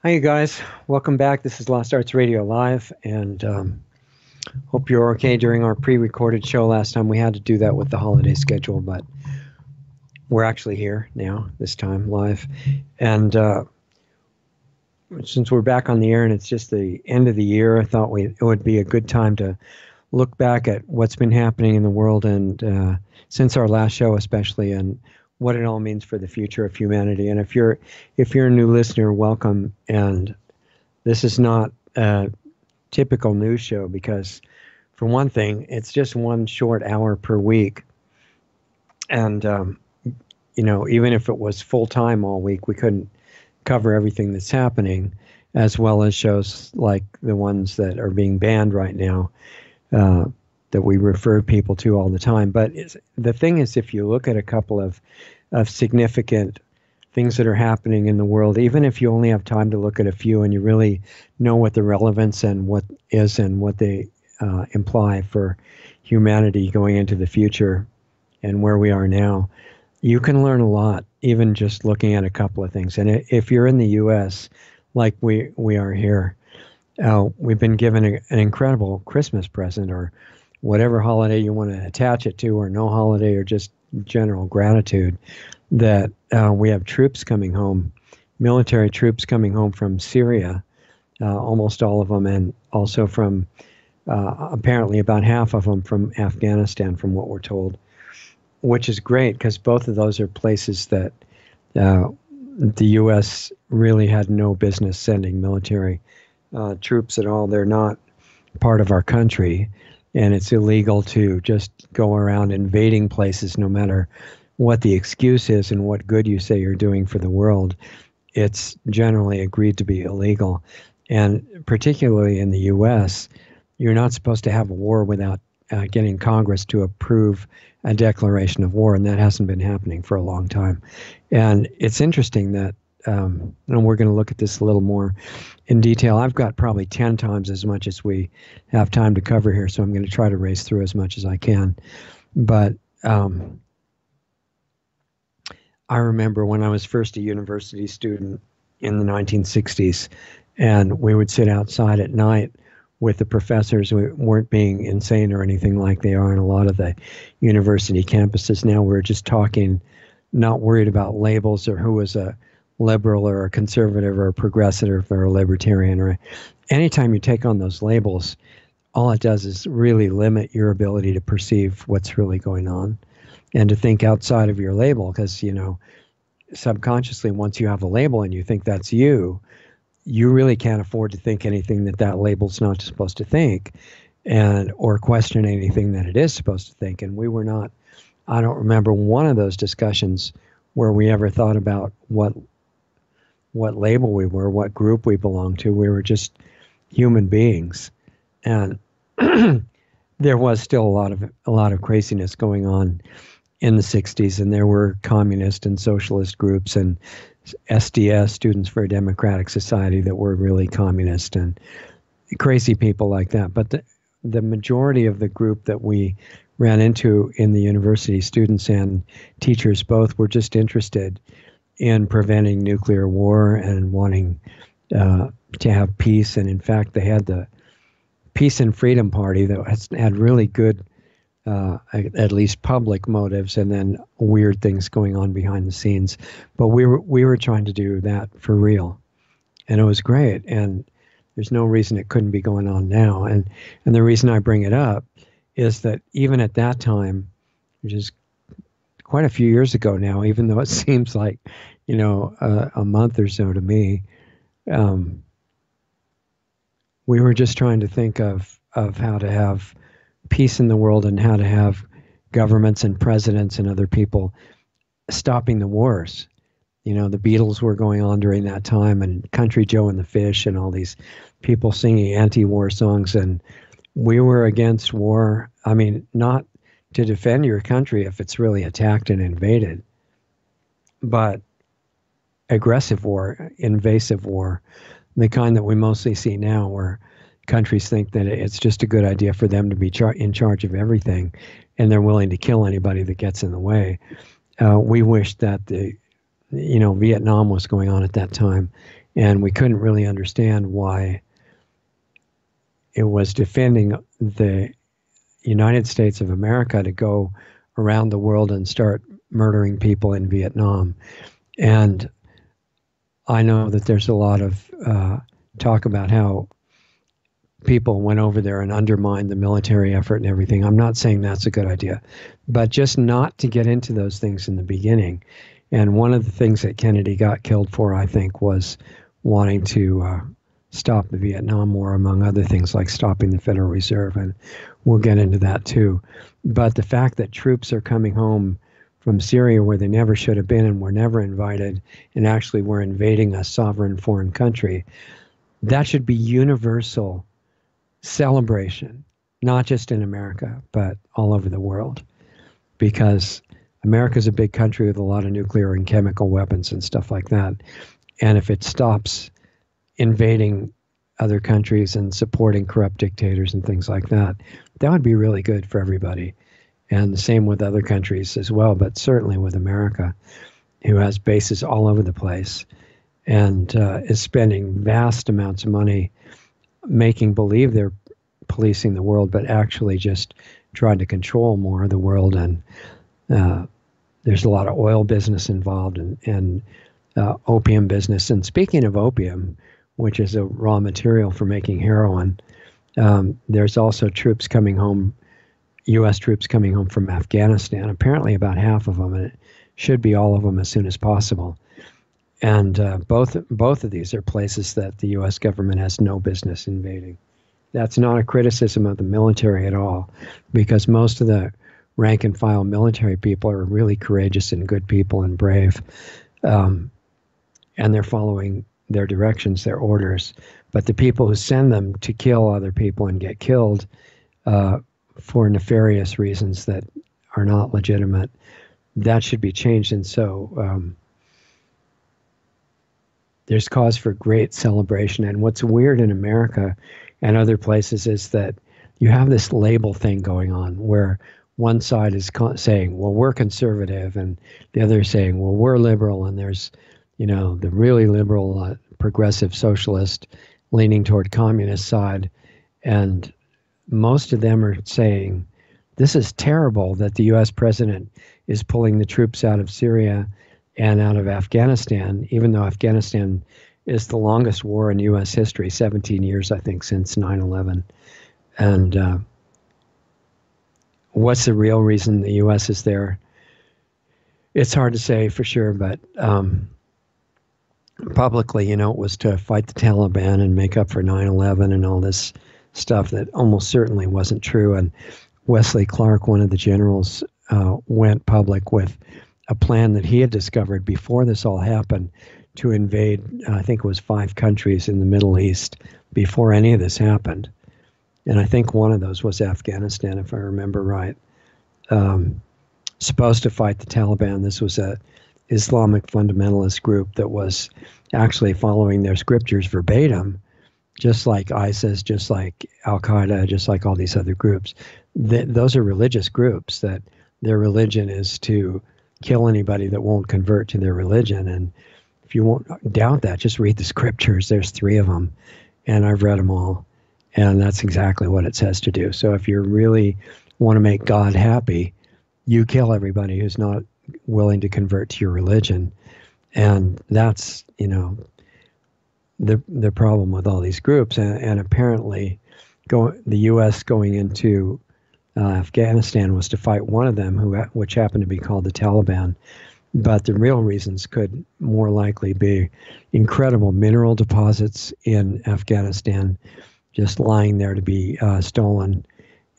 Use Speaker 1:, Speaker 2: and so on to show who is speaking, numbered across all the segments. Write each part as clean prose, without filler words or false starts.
Speaker 1: Hi, you guys. Welcome back. This is Lost Arts Radio Live, and hope you're okay during our pre-recorded show last time. We had to do that with the holiday schedule, but we're actually here now, this time live. And since we're back on the air and it's just the end of the year, I thought it would be a good time to look back at what's been happening in the world and since our last show, especially, and what it all means for the future of humanity. And if you're a new listener, welcome. And this is not a typical news show because, for one thing, it's just one short hour per week. And, even if it was full time all week, we couldn't cover everything that's happening, as well as shows like the ones that are being banned right now uh, that we refer people to all the time. But the thing is, if you look at a couple of significant things that are happening in the world, even if you only have time to look at a few and you really know what the relevance and what is and what they imply for humanity going into the future and where we are now, you can learn a lot, even just looking at a couple of things. And if you're in the U.S., like we are here, we've been given an incredible Christmas present, or whatever holiday you want to attach it to, or no holiday, or just general gratitude that we have troops coming home, military troops coming home from Syria, almost all of them, and also from apparently about half of them from Afghanistan, from what we're told, which is great because both of those are places that the U.S. really had no business sending military troops at all. They're not part of our country, and it's illegal to just go around invading places no matter what the excuse is and what good you say you're doing for the world. It's generally agreed to be illegal. And particularly in the U.S., you're not supposed to have a war without getting Congress to approve a declaration of war, and that hasn't been happening for a long time. And it's interesting that, and we're going to look at this a little more in detail. I've got probably 10 times as much as we have time to cover here, so I'm going to try to race through as much as I can. But I remember when I was first a university student in the 1960s, and we would sit outside at night with the professors. We weren't being insane or anything like they are in a lot of the university campuses now. We're just talking, not worried about labels or who was a liberal or a conservative or a progressive or a libertarian. Or anytime you take on those labels, all it does is really limit your ability to perceive what's really going on and to think outside of your label. Because, subconsciously, once you have a label and you think that's you really can't afford to think anything that label's not supposed to think, and or question anything that it is supposed to think. And we were not, I don't remember one of those discussions where we ever thought about what label we were, what group we belonged to. We were just human beings. And there was still a lot of craziness going on in the 60s, and there were communist and socialist groups and SDS, Students for a Democratic Society, that were really communist and crazy people like that. But the majority of the group that we ran into in the university, students and teachers both, were just interested in preventing nuclear war and wanting to have peace. And in fact, they had the Peace and Freedom Party that had really good, at least public motives, and then weird things going on behind the scenes. But we were trying to do that for real, and it was great. And there's no reason it couldn't be going on now. And the reason I bring it up is that even at that time, which is quite a few years ago now, even though it seems like a month or so to me, we were just trying to think of how to have peace in the world and how to have governments and presidents and other people stopping the wars. The Beatles were going on during that time, and Country Joe and the Fish, and all these people singing anti-war songs. And we were against war. I mean, not to defend your country if it's really attacked and invaded, but aggressive war, invasive war, the kind that we mostly see now, where countries think that it's just a good idea for them to be in charge of everything, and they're willing to kill anybody that gets in the way. We wish that the Vietnam was going on at that time, and we couldn't really understand why it was defending the United States of America to go around the world and start murdering people in Vietnam. And I know that there's a lot of talk about how people went over there and undermined the military effort and everything. I'm not saying that's a good idea, but just not to get into those things in the beginning. And one of the things that Kennedy got killed for, I think, was wanting to stop the Vietnam War, among other things, like stopping the Federal Reserve. And we'll get into that too. But the fact that troops are coming home from Syria where they never should have been and were never invited, and actually were invading a sovereign foreign country, that should be universal celebration, not just in America, but all over the world. Because America's a big country with a lot of nuclear and chemical weapons and stuff like that. And if it stops invading other countries and supporting corrupt dictators and things like that, that would be really good for everybody. And the same with other countries as well, but certainly with America, who has bases all over the place and is spending vast amounts of money making believe they're policing the world, but actually just trying to control more of the world. And there's a lot of oil business involved, and opium business. And speaking of opium, which is a raw material for making heroin, there's also troops coming home, U.S. troops coming home from Afghanistan, apparently about half of them, and it should be all of them as soon as possible. And both of these are places that the U.S. government has no business invading. That's not a criticism of the military at all, because most of the rank and file military people are really courageous and good people and brave, and they're following their directions, their orders. But the people who send them to kill other people and get killed for nefarious reasons that are not legitimate, that should be changed. And so there's cause for great celebration. And what's weird in America and other places is that you have this label thing going on where one side is saying, well, we're conservative, and the other is saying, well, we're liberal, and there's, the really liberal, progressive socialist leaning toward communist side. And most of them are saying, this is terrible that the U.S. president is pulling the troops out of Syria and out of Afghanistan, even though Afghanistan is the longest war in U.S. history, 17 years, I think, since 9/11. And what's the real reason the U.S. is there? It's hard to say for sure, but publicly, it was to fight the Taliban and make up for 9/11 and all this stuff that almost certainly wasn't true. And Wesley Clark, one of the generals, went public with a plan that he had discovered before this all happened to invade, I think it was 5 countries in the Middle East before any of this happened. And I think one of those was Afghanistan, if I remember right. Supposed to fight the Taliban. This was a Islamic fundamentalist group that was actually following their scriptures verbatim, just like ISIS, just like Al-Qaeda, just like all these other groups. Those are religious groups that their religion is to kill anybody that won't convert to their religion. And if you won't doubt that, just read the scriptures. There's 3 of them, and I've read them all. And that's exactly what it says to do. So if you really want to make God happy, you kill everybody who's not willing to convert to your religion. And that's, the problem with all these groups. And apparently the U.S. going into Afghanistan was to fight one of them, which happened to be called the Taliban. But the real reasons could more likely be incredible mineral deposits in Afghanistan, just lying there to be stolen,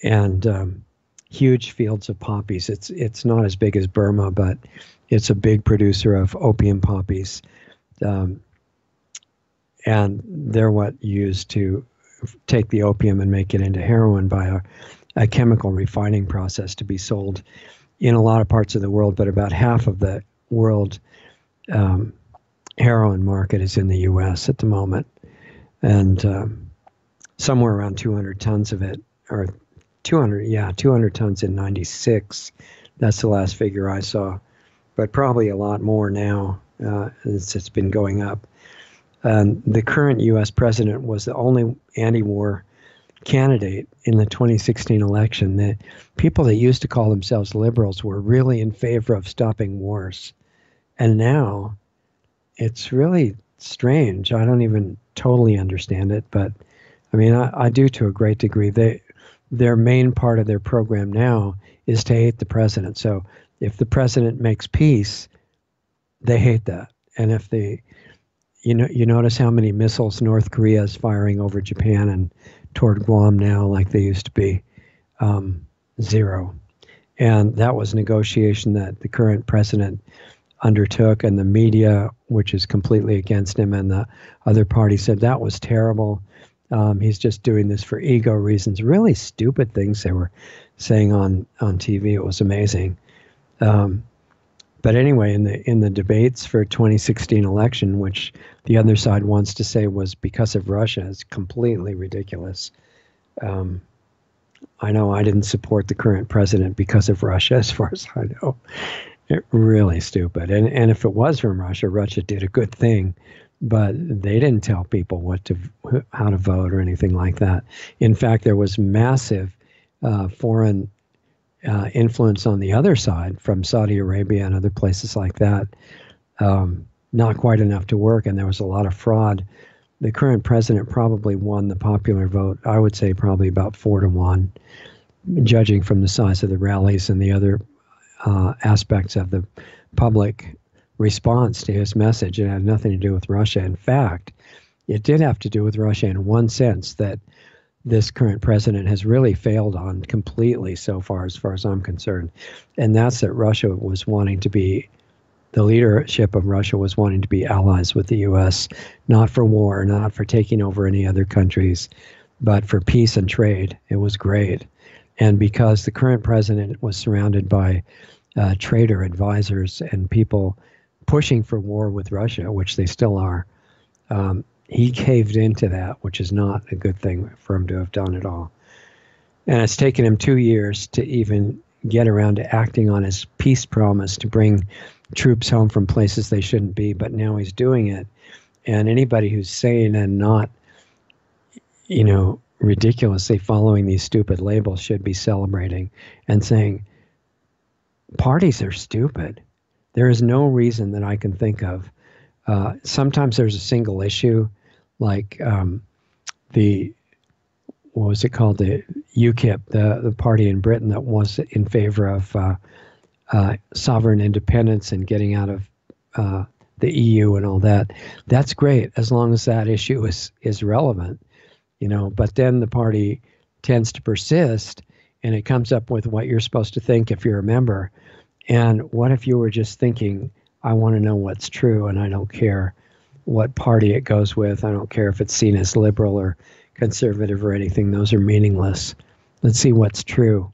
Speaker 1: and huge fields of poppies. It's not as big as Burma, but it's a big producer of opium poppies, and they're what used to take the opium and make it into heroin by a chemical refining process to be sold in a lot of parts of the world. But about half of the world heroin market is in the U.S. at the moment, and somewhere around 200 tons of it, or 200 tons in 96. That's the last figure I saw, but probably a lot more now. It's been going up. The current U.S. president was the only anti-war candidate in the 2016 election. The people that used to call themselves liberals were really in favor of stopping wars. And now it's really strange. I don't even totally understand it, but I mean, I do to a great degree. Their main part of their program now is to hate the president. So if the president makes peace, they hate that. And if you notice how many missiles North Korea is firing over Japan and toward Guam now, like they used to be, 0. And that was negotiation that the current president undertook, and the media, which is completely against him, and the other party said that was terrible. He's just doing this for ego reasons. Really stupid things they were saying on TV. It was amazing. But anyway, in the debates for 2016 election, which the other side wants to say was because of Russia, is completely ridiculous. I know I didn't support the current president because of Russia, as far as I know. Really stupid. And if it was from Russia, Russia did a good thing, but they didn't tell people how to vote or anything like that. In fact, there was massive foreign influence on the other side from Saudi Arabia and other places like that. Not quite enough to work, and there was a lot of fraud. The current president probably won the popular vote, I would say probably about 4-1, judging from the size of the rallies and the other aspects of the public response to his message. It had nothing to do with Russia. In fact, it did have to do with Russia in one sense that this current president has really failed on completely so far as I'm concerned. And that's that the leadership of Russia was wanting to be allies with the U.S., not for war, not for taking over any other countries, but for peace and trade. It was great. And because the current president was surrounded by traitor advisors and people pushing for war with Russia, which they still are, he caved into that, which is not a good thing for him to have done at all. And it's taken him 2 years to even get around to acting on his peace promise to bring troops home from places they shouldn't be, but now he's doing it. And anybody who's sane and not, ridiculously following these stupid labels should be celebrating and saying, parties are stupid. There is no reason that I can think of. Sometimes there's a single issue, like what was it called? The UKIP, the party in Britain that was in favor of sovereign independence and getting out of the EU and all that. That's great as long as that issue is relevant, But then the party tends to persist, and it comes up with what you're supposed to think if you're a member. And what if you were just thinking, I want to know what's true, and I don't care what party it goes with. I don't care if it's seen as liberal or conservative or anything. Those are meaningless. Let's see what's true.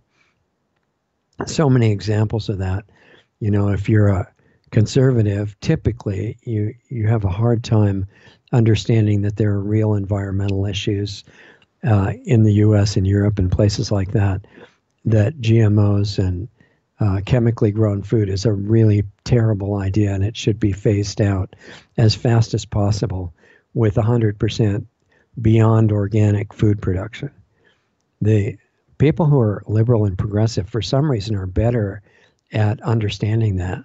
Speaker 1: So many examples of that. If you're a conservative, typically you have a hard time understanding that there are real environmental issues in the U.S. and Europe and places like that GMOs and chemically grown food is a really terrible idea, and it should be phased out as fast as possible with 100% beyond organic food production. The people who are liberal and progressive, for some reason, are better at understanding that.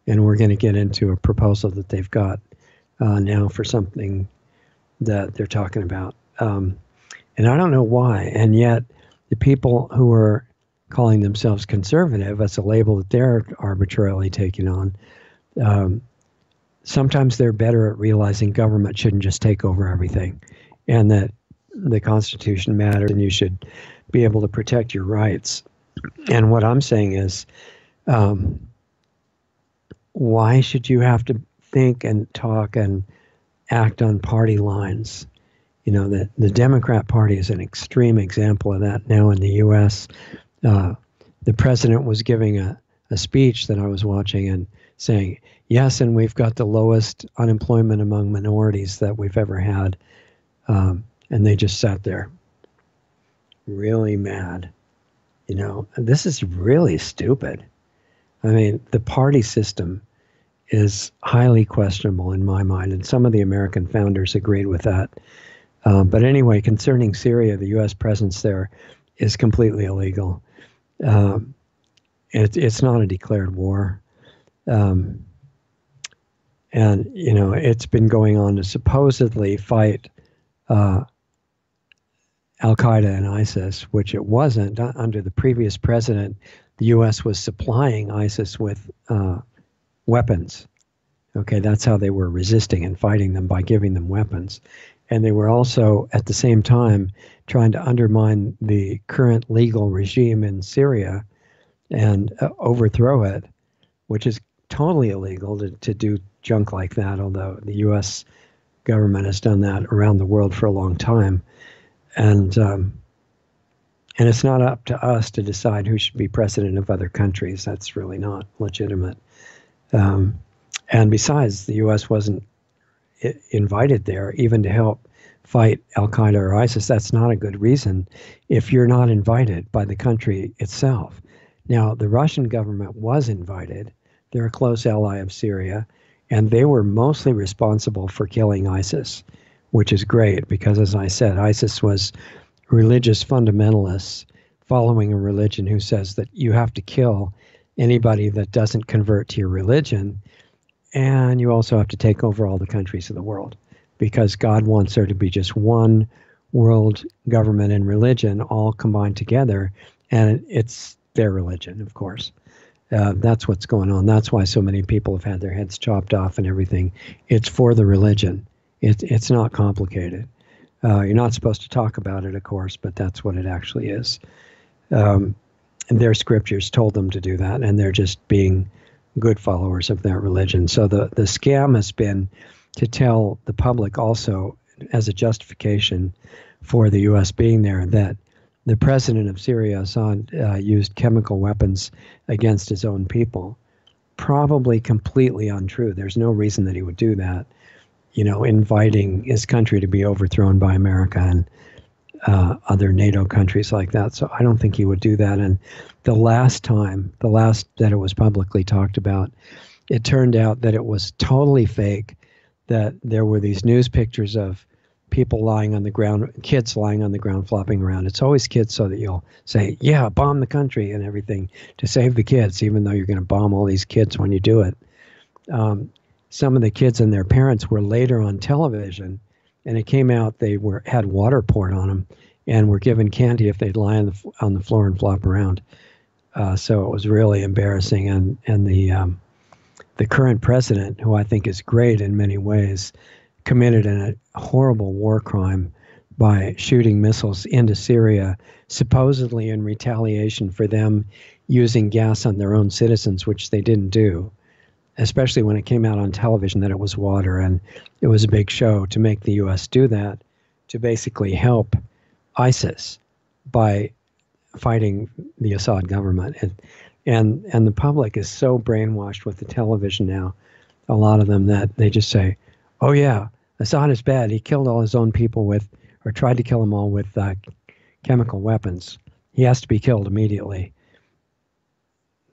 Speaker 1: And we're going to get into a proposal that they've got now for something that they're talking about. And I don't know why. And yet the people who are calling themselves conservative, that's a label that they're arbitrarily taking on, sometimes they're better at realizing government shouldn't just take over everything, and that the Constitution matters and you should be able to protect your rights. And what I'm saying is, why should you have to think and talk and act on party lines? The Democrat Party is an extreme example of that now in the U.S. The president was giving a speech that I was watching and saying, yes, and we've got the lowest unemployment among minorities that we've ever had. And they just sat there really mad. This is really stupid. I mean, the party system is highly questionable in my mind, and some of the American founders agreed with that. But anyway, concerning Syria, the U.S. presence there is completely illegal. It's not a declared war. And, you know, it's been going on to supposedly fight Al-Qaeda and ISIS, which it wasn't. Under the previous president, the U.S. was supplying ISIS with weapons. Okay, that's how they were resisting and fighting them, by giving them weapons. And they were also, at the same time, trying to undermine the current legal regime in Syria and overthrow it, which is totally illegal to do junk like that, although the U.S. government has done that around the world for a long time. And it's not up to us to decide who should be president of other countries. That's really not legitimate. And besides, the U.S. wasn't invited there even to help fight Al-Qaeda or ISIS. That's not a good reason if you're not invited by the country itself. Now, the Russian government was invited. They're a close ally of Syria, and they were mostly responsible for killing ISIS, which is great because, as I said, ISIS was religious fundamentalists following a religion who says that you have to kill anybody that doesn't convert to your religion, and you also have to take over all the countries of the world because God wants there to be just one world government and religion all combined together, and it's their religion, of course. That's what's going on. That's why so many people have had their heads chopped off and everything. It's for the religion. It's not complicated. You're not supposed to talk about it, of course, but that's what it actually is. And their scriptures told them to do that, and they're just being good followers of that religion. So the scam has been to tell the public also, as a justification for the U.S. being there, that the president of Syria, Assad, used chemical weapons against his own people. Probably completely untrue. There's no reason that he would do that, you know, inviting his country to be overthrown by America and other NATO countries like that. So I don't think he would do that. And the last that it was publicly talked about, it turned out that it was totally fake, that there were these news pictures of people lying on the ground, kids lying on the ground, flopping around. It's always kids so that you'll say, yeah, bomb the country and everything to save the kids, even though you're going to bomb all these kids when you do it. Some of the kids and their parents were later on television, and it came out they had water poured on them and were given candy if they'd lie on the floor and flop around. So it was really embarrassing. And the current president, who I think is great in many ways, committed a horrible war crime by shooting missiles into Syria, supposedly in retaliation for them using gas on their own citizens, which they didn't do, especially when it came out on television that it was water. And it was a big show to make the U.S. do that, to basically help ISIS by fighting the Assad government. And the public is so brainwashed with the television now, a lot of them, that they just say, oh yeah, Assad is bad. He killed all his own people or tried to kill them all with chemical weapons. He has to be killed immediately.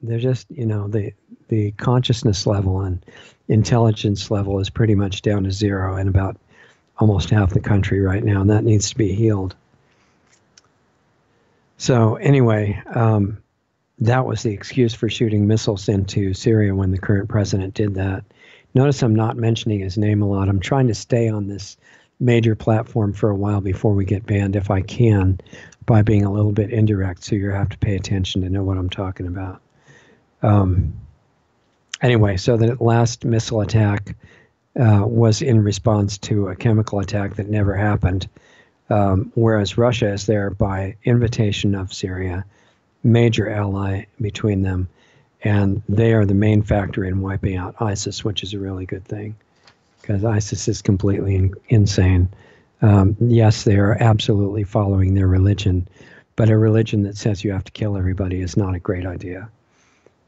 Speaker 1: They're just, you know, the consciousness level and intelligence level is pretty much down to zero in about almost half the country right now, and that needs to be healed. So anyway, that was the excuse for shooting missiles into Syria when the current president did that. Notice I'm not mentioning his name a lot. I'm trying to stay on this major platform for a while before we get banned, if I can, by being a little bit indirect, so you have to pay attention to know what I'm talking about. Anyway, so the last missile attack was in response to a chemical attack that never happened, whereas Russia is there by invitation of Syria, major ally between them, and they are the main factor in wiping out ISIS, which is a really good thing, because ISIS is completely insane. Yes, they are absolutely following their religion, but a religion that says you have to kill everybody is not a great idea.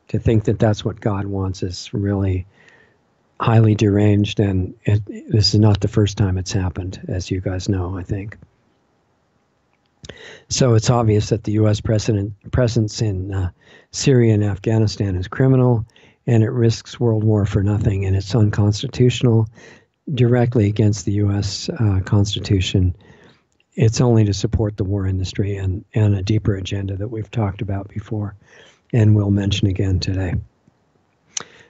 Speaker 1: To think that that's what God wants is really highly deranged, and this is not the first time it's happened, as you guys know, I think. So it's obvious that the U.S. presence in Syria and Afghanistan is criminal, and it risks world war for nothing, and it's unconstitutional, directly against the U.S. Constitution. It's only to support the war industry and a deeper agenda that we've talked about before and will mention again today.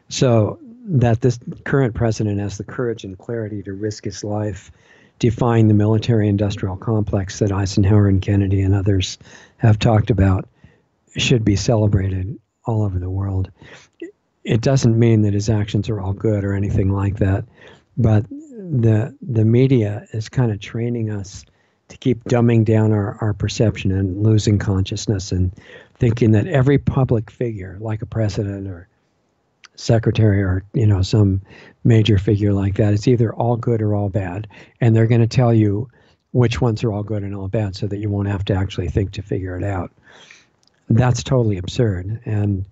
Speaker 1: So that this current president has the courage and clarity to risk his life defying the military-industrial complex that Eisenhower and Kennedy and others have talked about should be celebrated all over the world. It doesn't mean that his actions are all good or anything like that, but the media is kind of training us to keep dumbing down our perception and losing consciousness and thinking that every public figure, like a president or secretary or some major figure like that, it's either all good or all bad, and they're going to tell you which ones are all good and all bad so that you won't have to actually think to figure it out. That's totally absurd, and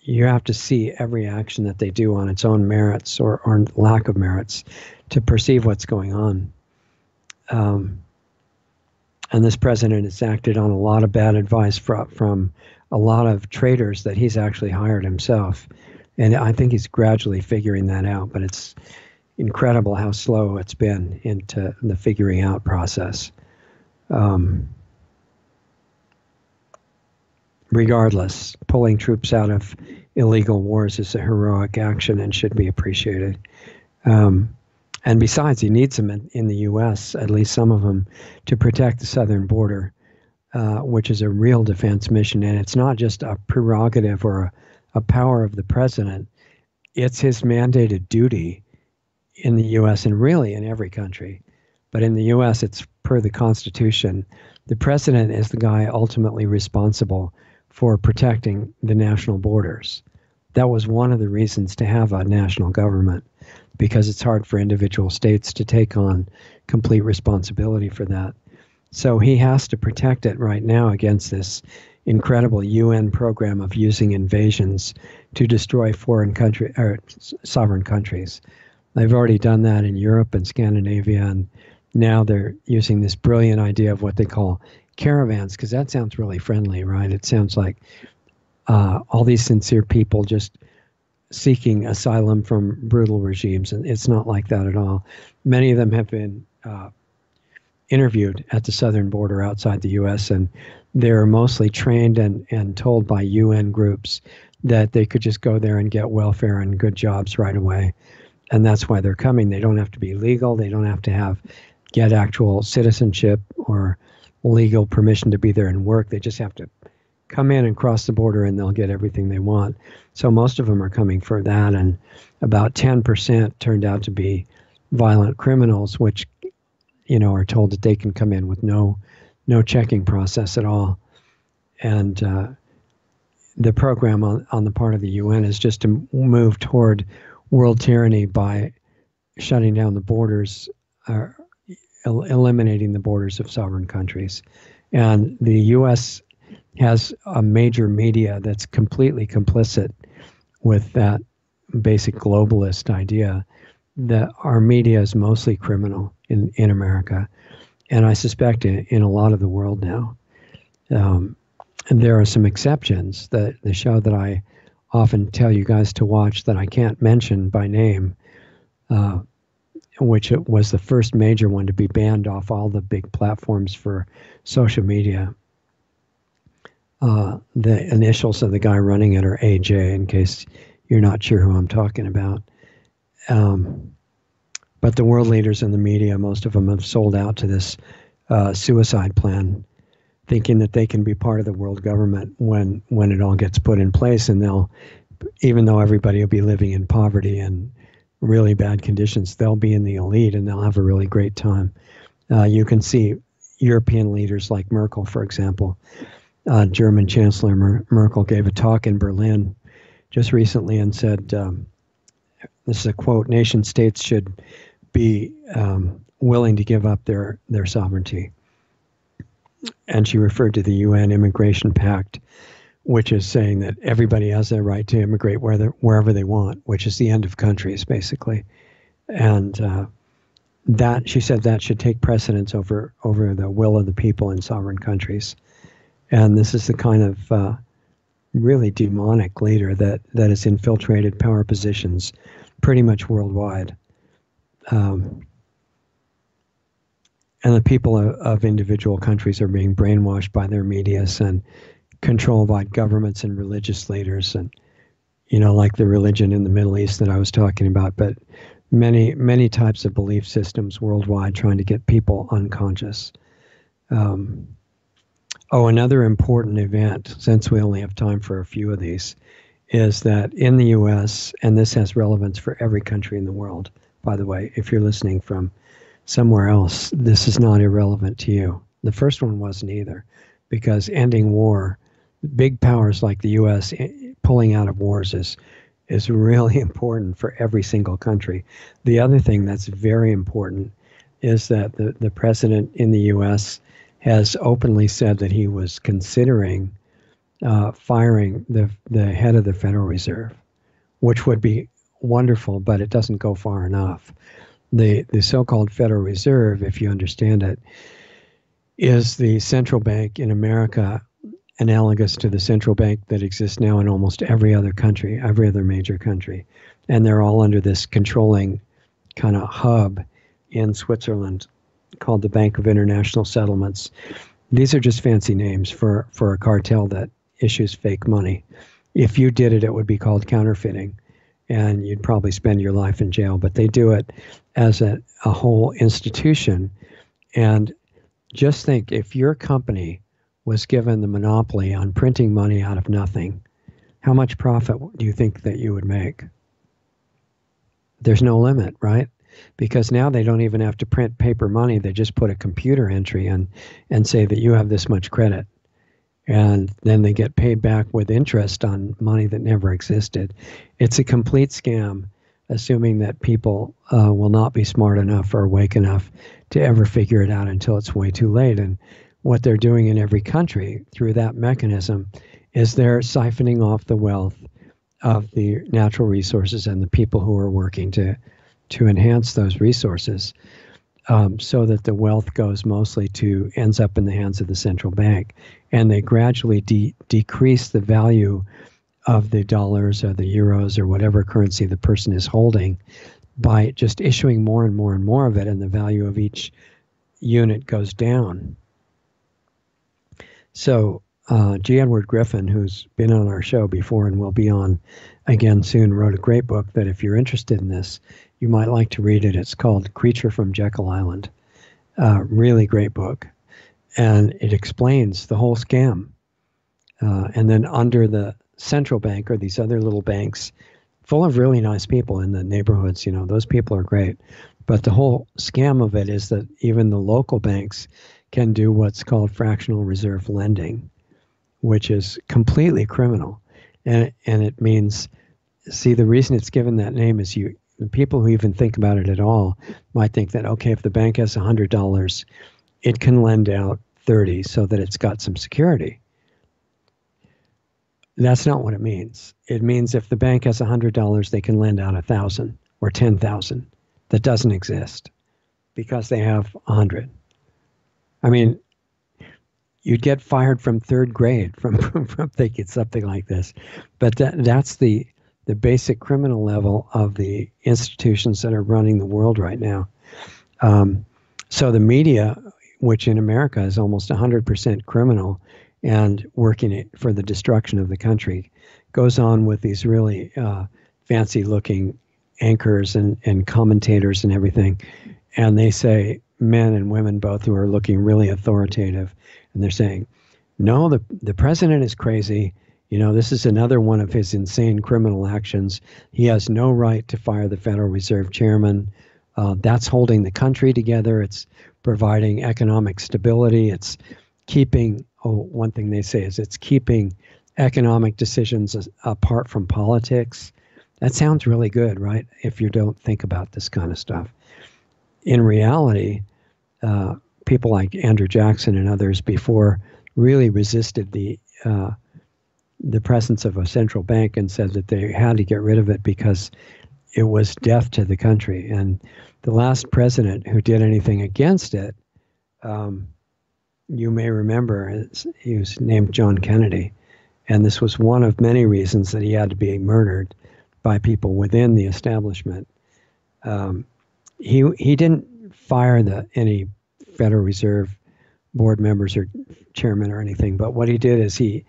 Speaker 1: you have to see every action that they do on its own merits or lack of merits to perceive what's going on. And this president has acted on a lot of bad advice from a lot of traitors that he's actually hired himself. And I think he's gradually figuring that out, but it's incredible how slow it's been into the figuring out process. Regardless, pulling troops out of illegal wars is a heroic action and should be appreciated. And besides, he needs them in the U.S., at least some of them, to protect the southern border, which is a real defense mission. And it's not just a prerogative or a power of the president. It's his mandated duty in the U.S. and really in every country. But in the U.S., it's per the Constitution. The president is the guy ultimately responsible for protecting the national borders. That was one of the reasons to have a national government, because it's hard for individual states to take on complete responsibility for that. So he has to protect it right now against this incredible UN program of using invasions to destroy foreign country or sovereign countries. They've already done that in Europe and Scandinavia, and now they're using this brilliant idea of what they call caravans, because that sounds really friendly, right? It sounds like all these sincere people just seeking asylum from brutal regimes, and it's not like that at all. Many of them have been interviewed at the southern border outside the U.S., and they're mostly trained and told by UN groups that they could just go there and get welfare and good jobs right away. And that's why they're coming. They don't have to be legal. They don't have to get actual citizenship or legal permission to be there and work. They just have to come in and cross the border, and they'll get everything they want. So most of them are coming for that, and about 10% turned out to be violent criminals, which are told that they can come in with no checking process at all. And the program on the part of the UN is just to move toward world tyranny by shutting down the borders, eliminating the borders of sovereign countries. And the U.S. has a major media that's completely complicit with that basic globalist idea that our media is mostly criminal in America. And I suspect in a lot of the world now. And there are some exceptions. The show that I often tell you guys to watch that I can't mention by name, which was the first major one to be banned off all the big platforms for social media. The initials of the guy running it are AJ, in case you're not sure who I'm talking about. But the world leaders in the media, most of them have sold out to this suicide plan, thinking that they can be part of the world government when it all gets put in place, and even though everybody will be living in poverty and really bad conditions, they'll be in the elite and they'll have a really great time. You can see European leaders like Merkel, for example. German Chancellor Merkel gave a talk in Berlin just recently and said, this is a quote, "Nation states should be willing to give up their sovereignty." And she referred to the UN Immigration Pact, which is saying that everybody has the right to immigrate wherever they want, which is the end of countries, basically. And that, she said, that should take precedence over the will of the people in sovereign countries. And this is the kind of really demonic leader that has infiltrated power positions pretty much worldwide. And the people of individual countries are being brainwashed by their medias and controlled by governments and religious leaders, and like the religion in the Middle East that I was talking about, but many types of belief systems worldwide trying to get people unconscious. Another important event, since we only have time for a few of these, is that in the U.S., and this has relevance for every country in the world, by the way, if you're listening from somewhere else, this is not irrelevant to you. The first one wasn't either, because ending war, big powers like the U.S. pulling out of wars is really important for every single country. The other thing that's very important is that the president in the U.S. has openly said that he was considering firing the head of the Federal Reserve, which would be wonderful, but it doesn't go far enough. The so-called Federal Reserve, if you understand it, is the central bank in America, analogous to the central bank that exists now in almost every other country, every other major country. And they're all under this controlling kind of hub in Switzerland called the Bank of International Settlements. These are just fancy names for a cartel that issues fake money. If you did it, it would be called counterfeiting, and you'd probably spend your life in jail. But they do it as a whole institution. And just think, if your company was given the monopoly on printing money out of nothing, how much profit do you think that you would make? There's no limit, right? Because now they don't even have to print paper money. They just put a computer entry in and say that you have this much credit. And then they get paid back with interest on money that never existed. It's a complete scam, assuming that people will not be smart enough or awake enough to ever figure it out until it's way too late. And what they're doing in every country through that mechanism is they're siphoning off the wealth of the natural resources and the people who are working to enhance those resources, so that the wealth ends up in the hands of the central bank, and they gradually decrease the value of the dollars or the euros or whatever currency the person is holding by just issuing more and more and more of it, and the value of each unit goes down. So G. Edward Griffin, who's been on our show before and will be on again soon, wrote a great book that if you're interested in this, you might like to read it. It's called Creature from Jekyll Island. Really great book. And it explains the whole scam. And then under the central bank are these other little banks full of really nice people in the neighborhoods. Those people are great. But the whole scam of it is that even the local banks can do what's called fractional reserve lending, which is completely criminal. And it means, see, the reason it's given that name is the people who even think about it at all might think that, okay, if the bank has $100, it can lend out 30 so that it's got some security. That's not what it means. It means if the bank has $100, they can lend out 1,000 or 10,000. That doesn't exist because they have 100. I mean, you'd get fired from third grade from thinking something like this. But that's the basic criminal level of the institutions that are running the world right now. So the media, which in America is almost 100% criminal and working for the destruction of the country, goes on with these really fancy-looking anchors and commentators and everything. And they say, men and women both, who are looking really authoritative, and they're saying, no, the president is crazy. This is another one of his insane criminal actions. He has no right to fire the Federal Reserve chairman. That's holding the country together. It's providing economic stability. It's keeping, one thing they say is it's keeping economic decisions apart from politics. That sounds really good, right? If you don't think about this kind of stuff. In reality, people like Andrew Jackson and others before really resisted the presence of a central bank and said that they had to get rid of it because it was death to the country. And the last president who did anything against it, you may remember, he was named John Kennedy. And this was one of many reasons that he had to be murdered by people within the establishment. He didn't fire any Federal Reserve board members or chairman or anything, but what he did is he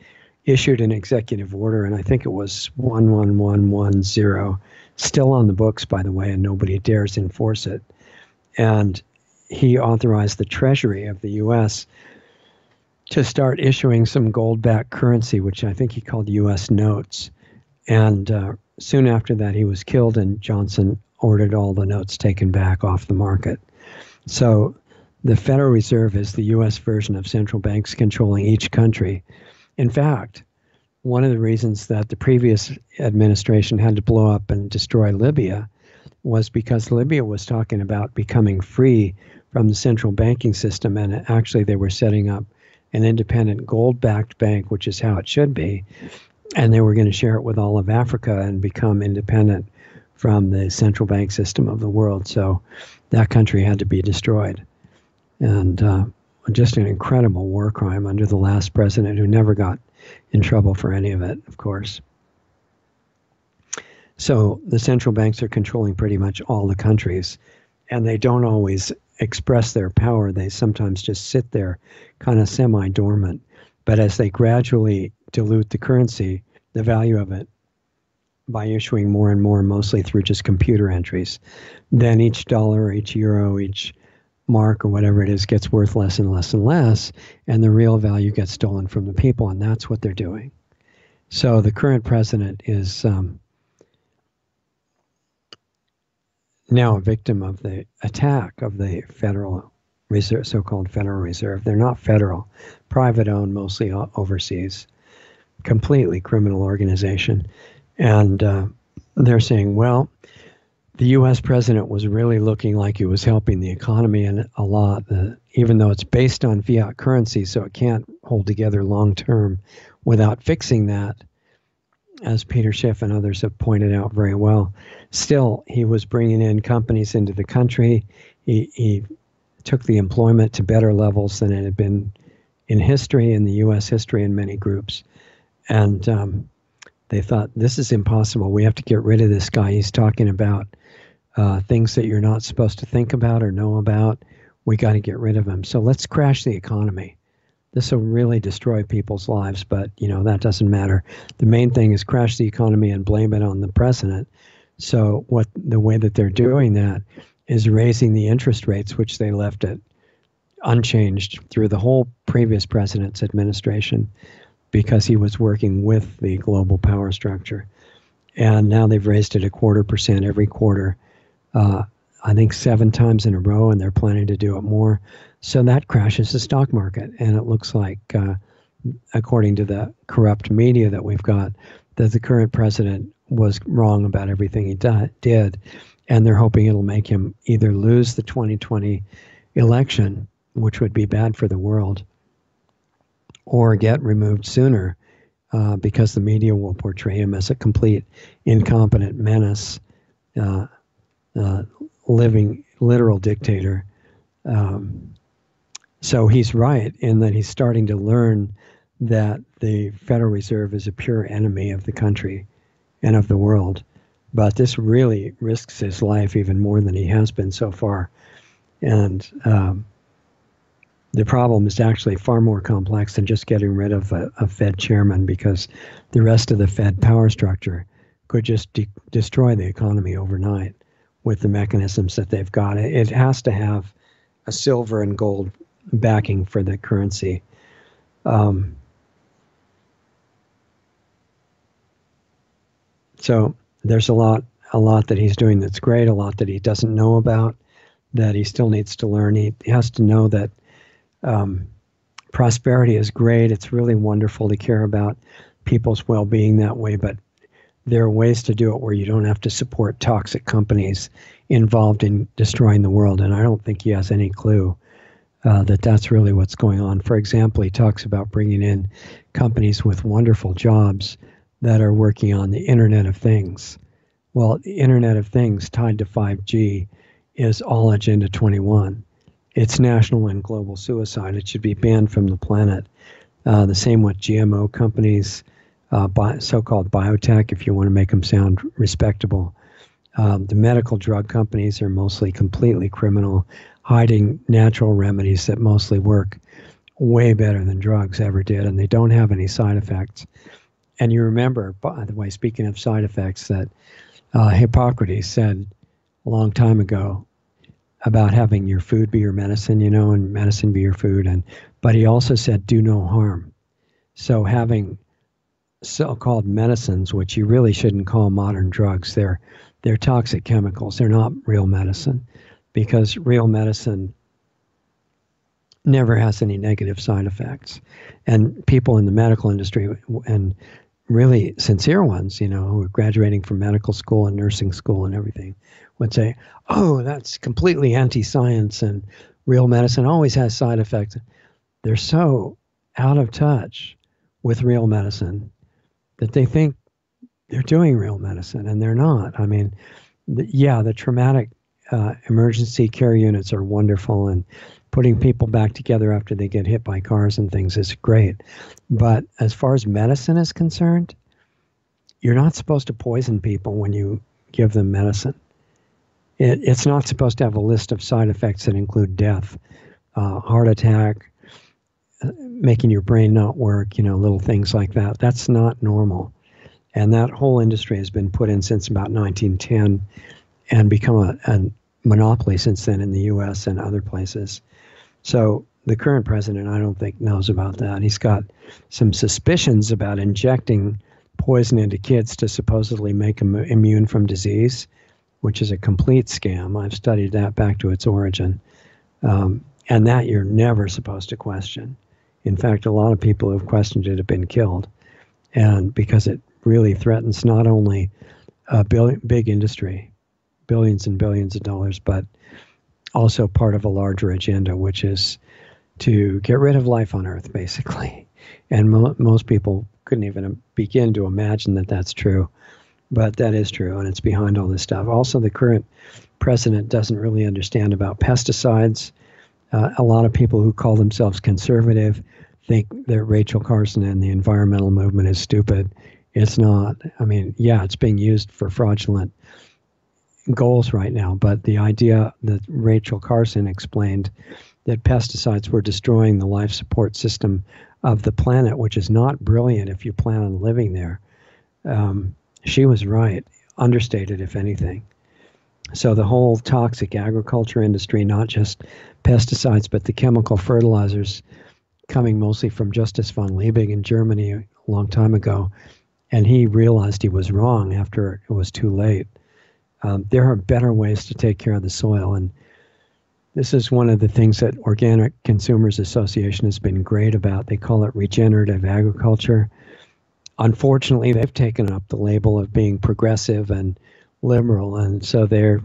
Speaker 1: issued an executive order, and I think it was 11110, still on the books, by the way, and nobody dares enforce it. And he authorized the Treasury of the U.S. to start issuing some gold-backed currency, which I think he called U.S. notes. And soon after that, he was killed, and Johnson ordered all the notes taken back off the market. So the Federal Reserve is the U.S. version of central banks controlling each country. In fact, one of the reasons that the previous administration had to blow up and destroy Libya was because Libya was talking about becoming free from the central banking system, and actually they were setting up an independent gold-backed bank, which is how it should be, and they were going to share it with all of Africa and become independent from the central bank system of the world. So that country had to be destroyed. And just an incredible war crime under the last president, who never got in trouble for any of it, of course. So the central banks are controlling pretty much all the countries, and they don't always express their power. They sometimes just sit there kind of semi-dormant. But as they gradually dilute the currency, the value of it, by issuing more and more, mostly through just computer entries, then each dollar, each euro, each mark, or whatever it is, gets worth less and less and less, and the real value gets stolen from the people, and that's what they're doing. So the current president is now a victim of the attack of the Federal Reserve, so-called Federal Reserve. They're not federal, private-owned, mostly overseas, completely criminal organization. And they're saying, well, the U.S. president was really looking like he was helping the economy and a lot, even though it's based on fiat currency, so it can't hold together long-term without fixing that, as Peter Schiff and others have pointed out very well. Still, he was bringing in companies into the country. He took the employment to better levels than it had been in history, in the U.S. history, in many groups. And they thought, this is impossible. We have to get rid of this guy. He's talking about things that you're not supposed to think about or know about. We got to get rid of him. So let's crash the economy. This will really destroy people's lives, but that doesn't matter. The main thing is crash the economy and blame it on the president. So the way that they're doing that is raising the interest rates, which they left it unchanged through the whole previous president's administration, because he was working with the global power structure. And now they've raised it 0.25% every quarter, I think 7 times in a row, and they're planning to do it more. So that crashes the stock market. And it looks like, according to the corrupt media that we've got, that the current president was wrong about everything he did. And they're hoping it'll make him either lose the 2020 election, which would be bad for the world, or get removed sooner, because the media will portray him as a complete incompetent menace, living literal dictator. So he's right in that he's starting to learn that the Federal Reserve is a pure enemy of the country and of the world. But this really risks his life even more than he has been so far. And the problem is actually far more complex than just getting rid of a Fed chairman, because the rest of the Fed power structure could just destroy the economy overnight with the mechanisms that they've got. It has to have a silver and gold backing for the currency. So there's a lot that he's doing that's great, a lot that he doesn't know about, that he still needs to learn. He has to know that prosperity is great. It's really wonderful to care about people's well-being that way, but there are ways to do it where you don't have to support toxic companies involved in destroying the world. And I don't think he has any clue that that's really what's going on. For example, he talks about bringing in companies with wonderful jobs that are working on the Internet of Things. Well, the Internet of Things tied to 5G is all Agenda 21. It's national and global suicide. It should be banned from the planet. The same with GMO companies, so-called biotech, if you want to make them sound respectable. The medical drug companies are mostly completely criminal, hiding natural remedies that mostly work way better than drugs ever did, and they don't have any side effects. And you remember, by the way, speaking of side effects, that Hippocrates said a long time ago about having your food be your medicine, and medicine be your food. But he also said, do no harm. So having so-called medicines, which you really shouldn't call modern drugs, they're toxic chemicals. They're not real medicine, because real medicine never has any negative side effects. And people in the medical industry, and really sincere ones, who are graduating from medical school and nursing school and everything, would say, oh, that's completely anti-science, and real medicine always has side effects. They're so out of touch with real medicine that they think they're doing real medicine, and they're not. I mean, the traumatic emergency care units are wonderful, and putting people back together after they get hit by cars and things is great. But as far as medicine is concerned, you're not supposed to poison people when you give them medicine. It's not supposed to have a list of side effects that include death, heart attack, making your brain not work, little things like that. That's not normal. And that whole industry has been put in since about 1910 and become a monopoly since then in the U.S. and other places. So the current president, I don't think, knows about that. He's got some suspicions about injecting poison into kids to supposedly make them immune from disease, which is a complete scam. I've studied that back to its origin. And that you're never supposed to question. In fact, a lot of people who have questioned it have been killed. And because it really threatens not only a big industry, billions and billions of dollars, but also part of a larger agenda, which is to get rid of life on Earth, basically. And most people couldn't even begin to imagine that that's true. But that is true, and it's behind all this stuff. Also, the current president doesn't really understand about pesticides. A lot of people who call themselves conservative think that Rachel Carson and the environmental movement is stupid. It's not. I mean, yeah, it's being used for fraudulent goals right now, but the idea that Rachel Carson explained that pesticides were destroying the life support system of the planet, which is not brilliant if you plan on living there. She was right, understated if anything. So the whole toxic agriculture industry, not just pesticides, but the chemical fertilizers coming mostly from Justus von Liebig in Germany a long time ago, and he realized he was wrong after it was too late. There are better ways to take care of the soil, and this is one of the things that Organic Consumers Association has been great about. They call it regenerative agriculture. Unfortunately, they've taken up the label of being progressive and liberal, and so they're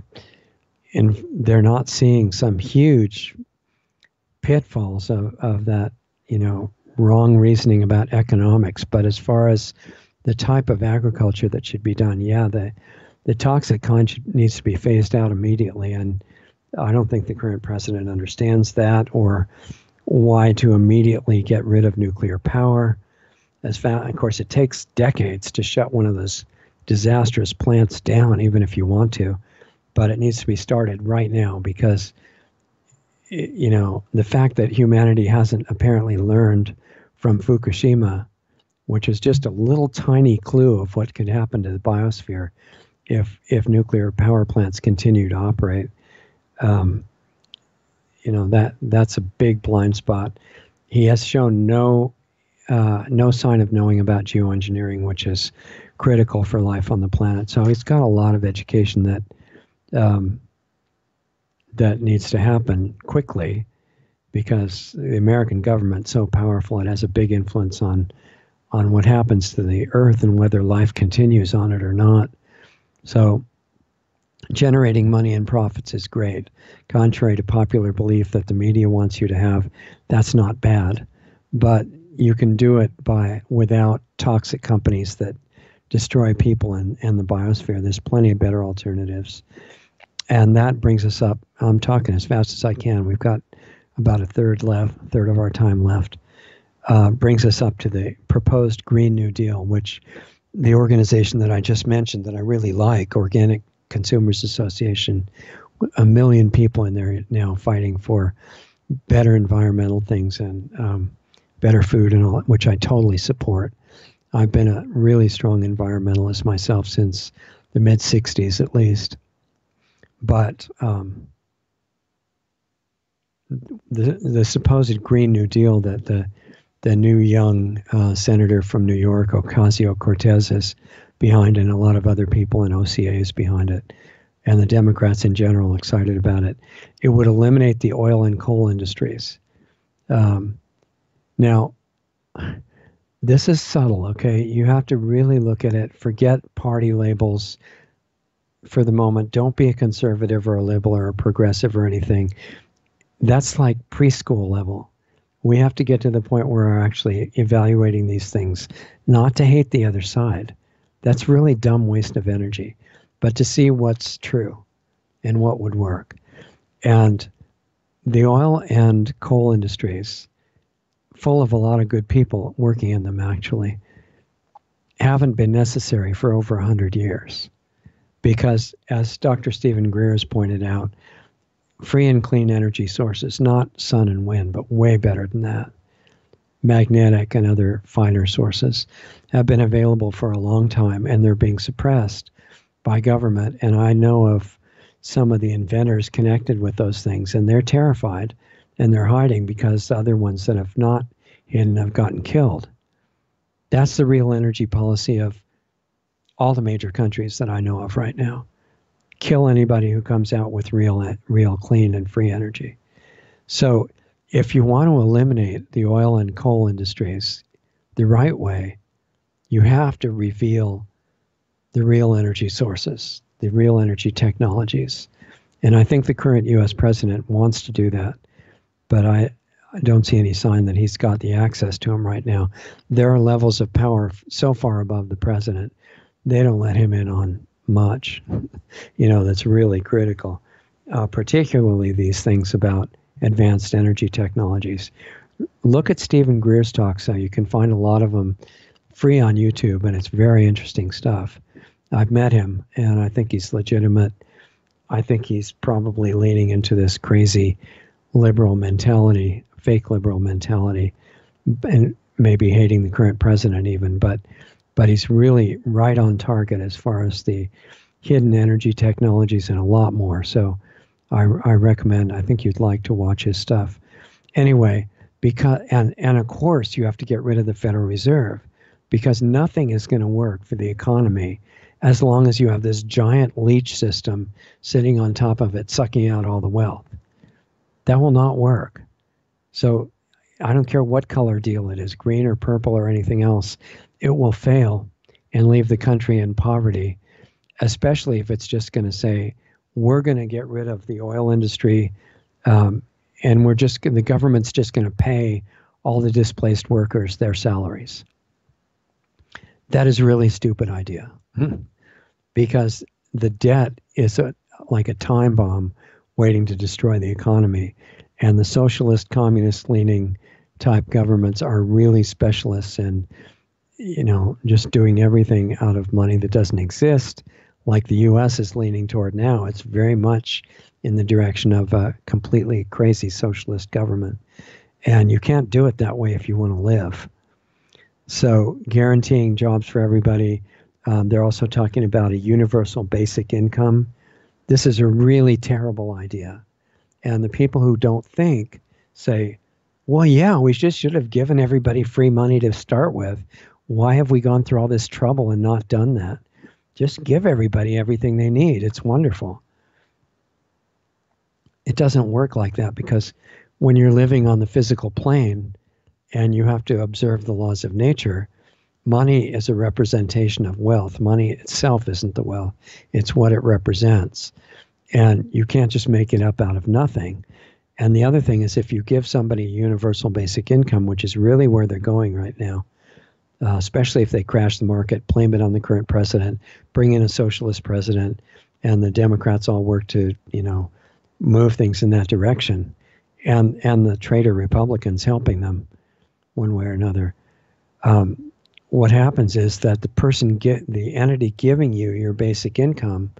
Speaker 1: not seeing some huge pitfalls of that, wrong reasoning about economics. But as far as the type of agriculture that should be done, yeah, the toxic kind needs to be phased out immediately, and I don't think the current president understands that, or why to immediately get rid of nuclear power. Of course, it takes decades to shut one of those disastrous plants down, even if you want to, but it needs to be started right now, because the fact that humanity hasn't apparently learned from Fukushima, which is just a little tiny clue of what could happen to the biosphere if nuclear power plants continue to operate. That's a big blind spot. He has shown no sign of knowing about geoengineering, which is critical for life on the planet. So he's got a lot of education that needs to happen quickly, because the American government's so powerful. It has a big influence on what happens to the Earth and whether life continues on it or not. So generating money and profits is great. Contrary to popular belief that the media wants you to have, that's not bad. But you can do it without toxic companies that destroy people and the biosphere. There's plenty of better alternatives. And that brings us up. I'm talking as fast as I can. We've got about a third of our time left. brings us up to the proposed Green New Deal, which the organization that I just mentioned that I really like, Organic Consumers Association, 1 million people in there now fighting for better environmental things and better food and all, which I totally support. I've been a really strong environmentalist myself since the mid 60s at least. But the supposed Green New Deal that the new young senator from New York, Ocasio-Cortez, is behind, and a lot of other people in OCA is behind it, and the Democrats in general excited about it. It would eliminate the oil and coal industries. Now, this is subtle, okay? You have to really look at it. Forget party labels for the moment. Don't be a conservative or a liberal or a progressive or anything. That's like preschool level. We have to get to the point where we're actually evaluating these things, not to hate the other side. That's really dumb waste of energy, but to see what's true and what would work. And the oil and coal industries, full of a lot of good people working in them actually, haven't been necessary for over 100 years. Because, as Dr. Stephen Greer has pointed out, free and clean energy sources, not sun and wind, but way better than that, magnetic and other finer sources, have been available for a long time, and they're being suppressed by government. And I know of some of the inventors connected with those things, and they're terrified, and they're hiding because the other ones that have not hidden have gotten killed. That's the real energy policy of all the major countries that I know of right now. Kill anybody who comes out with real clean and free energy. So if you want to eliminate the oil and coal industries the right way, you have to reveal the real energy sources, the real energy technologies. And I think the current U.S. president wants to do that, but I don't see any sign that he's got the access to them right now. There are levels of power so far above the president, they don't let him in on much, that's really critical, particularly these things about advanced energy technologies. Look at Stephen Greer's talks. You can find a lot of them free on YouTube, and it's very interesting stuff. I've met him, and I think he's legitimate. I think he's probably leaning into this crazy liberal mentality, fake liberal mentality, and maybe hating the current president even, but he's really right on target as far as the hidden energy technologies and a lot more. So I recommend, I think you'd like to watch his stuff. Anyway, and of course you have to get rid of the Federal Reserve, because nothing is going to work for the economy as long as you have this giant leech system sitting on top of it, sucking out all the wealth. That will not work. So I don't care what color deal it is, green or purple or anything else, it will fail and leave the country in poverty, especially if it's just going to say, we're going to get rid of the oil industry, and the government's just going to pay all the displaced workers their salaries. That is a really stupid idea, because the debt is like a time bomb waiting to destroy the economy. And the socialist, communist-leaning type governments are really specialists in just doing everything out of money that doesn't exist, like the U.S. is leaning toward now. It's very much in the direction of a completely crazy socialist government. And you can't do it that way if you want to live. So guaranteeing jobs for everybody. They're also talking about a universal basic income. This is a really terrible idea. And the people who don't think say, well, yeah, we just should have given everybody free money to start with. Why have we gone through all this trouble and not done that? Just give everybody everything they need. It's wonderful. It doesn't work like that, because when you're living on the physical plane and you have to observe the laws of nature, money is a representation of wealth. Money itself isn't the wealth. It's what it represents. And you can't just make it up out of nothing. And the other thing is, if you give somebody universal basic income, which is really where they're going right now, especially if they crash the market, blame it on the current president, bring in a socialist president, and the Democrats all work to, move things in that direction, and the traitor Republicans helping them, one way or another. What happens is that the entity giving you your basic income,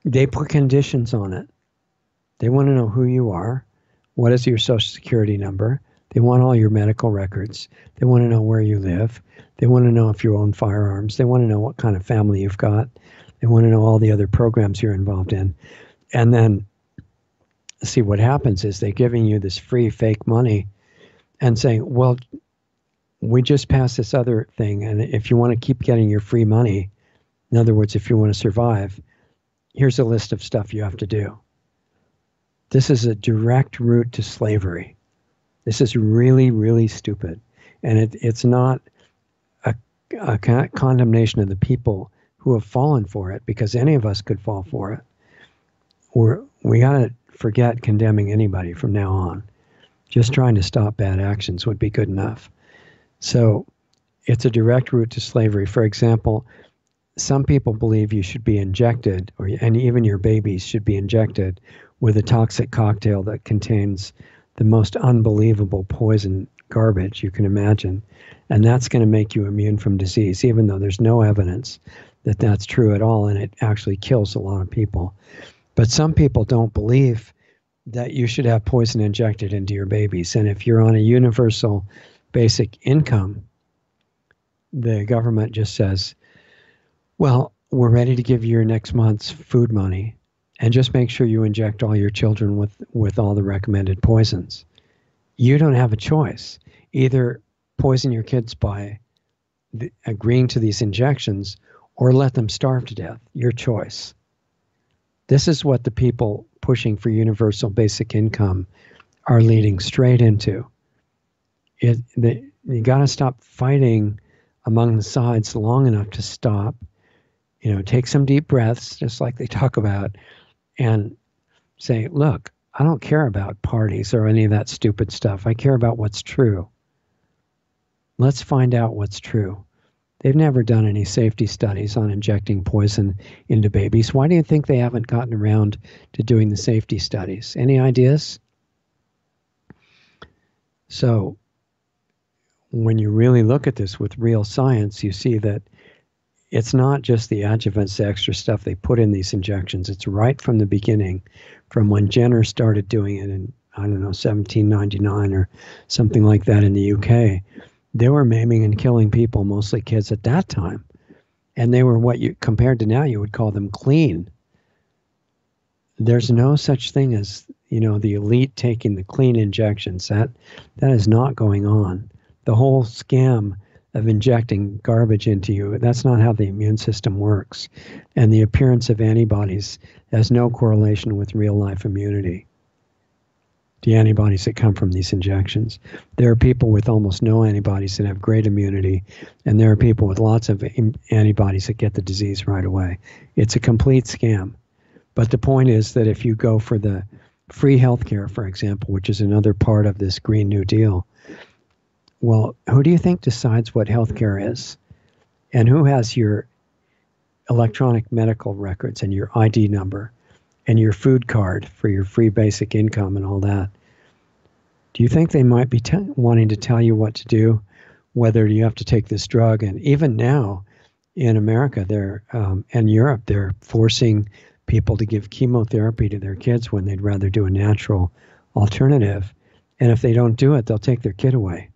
Speaker 1: they put conditions on it. They want to know who you are. What is your social security number? They want all your medical records. They want to know where you live. They want to know if you own firearms. They want to know what kind of family you've got. They want to know all the other programs you're involved in. And then see what happens is they're giving you this free fake money and saying, well, we just passed this other thing. And if you want to keep getting your free money, in other words, if you want to survive, here's a list of stuff you have to do. This is a direct route to slavery. This is really, really stupid. And it's not a condemnation of the people who have fallen for it, because any of us could fall for it. We got to forget condemning anybody from now on. Just trying to stop bad actions would be good enough. So it's a direct route to slavery. For example, some people believe you should be injected, and even your babies should be injected with a toxic cocktail that contains the most unbelievable poison garbage you can imagine. And that's going to make you immune from disease, even though there's no evidence that that's true at all, and it actually kills a lot of people. But some people don't believe that you should have poison injected into your babies. And if you're on a universal basic income, the government just says, well, we're ready to give you your next month's food money, and just make sure you inject all your children with all the recommended poisons. You don't have a choice. Either poison your kids by agreeing to these injections or let them starve to death. Your choice. This is what the people pushing for universal basic income are leading straight into. You got to stop fighting among the sides long enough to stop, take some deep breaths, just like they talk about, and say, look, I don't care about parties or any of that stupid stuff. I care about what's true. Let's find out what's true. They've never done any safety studies on injecting poison into babies. Why do you think they haven't gotten around to doing the safety studies? Any ideas? So when you really look at this with real science, you see that it's not just the adjuvants, the extra stuff they put in these injections. It's right from the beginning, from when Jenner started doing it in, 1799 or something like that in the UK. They were maiming and killing people, mostly kids at that time. And they were compared to now, you would call them clean. There's no such thing as, the elite taking the clean injections. That is not going on. The whole scam of injecting garbage into you, that's not how the immune system works. And the appearance of antibodies has no correlation with real life immunity. The antibodies that come from these injections. There are people with almost no antibodies that have great immunity, and there are people with lots of antibodies that get the disease right away. It's a complete scam. But the point is that if you go for the free healthcare, for example, which is another part of this Green New Deal, well, who do you think decides what healthcare is? And who has your electronic medical records and your ID number and your food card for your free basic income and all that? Do you think they might be wanting to tell you what to do, whether you have to take this drug? And even now in America and Europe, they're forcing people to give chemotherapy to their kids when they'd rather do a natural alternative. And if they don't do it, they'll take their kid away.